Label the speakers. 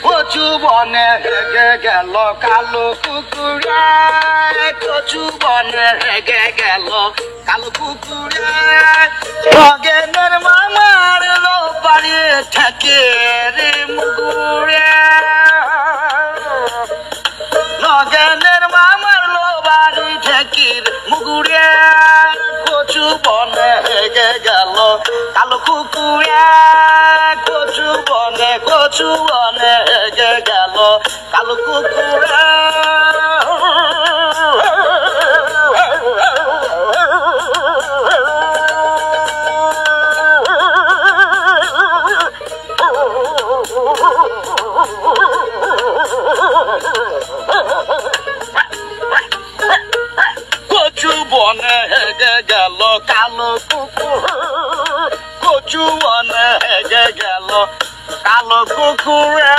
Speaker 1: কচু বনে হেগে গেল কালো কুকুরে, কচু বনে হেগে গেল কালো কুকুরে। নগেনের মামার লো বাড়ি থাকে রে মুগুরে, নগেনের মামার লো বাড়ি ঠেকির মুগুরে। কচু বনে হেগে গেল কালো কুকুরে, কচু বনে হেগে গেল কালো কুকুরে। কচু বনে হেগে গেল কালো কুকুর, কচু বনে হেগে গেল কালো কুকুরে।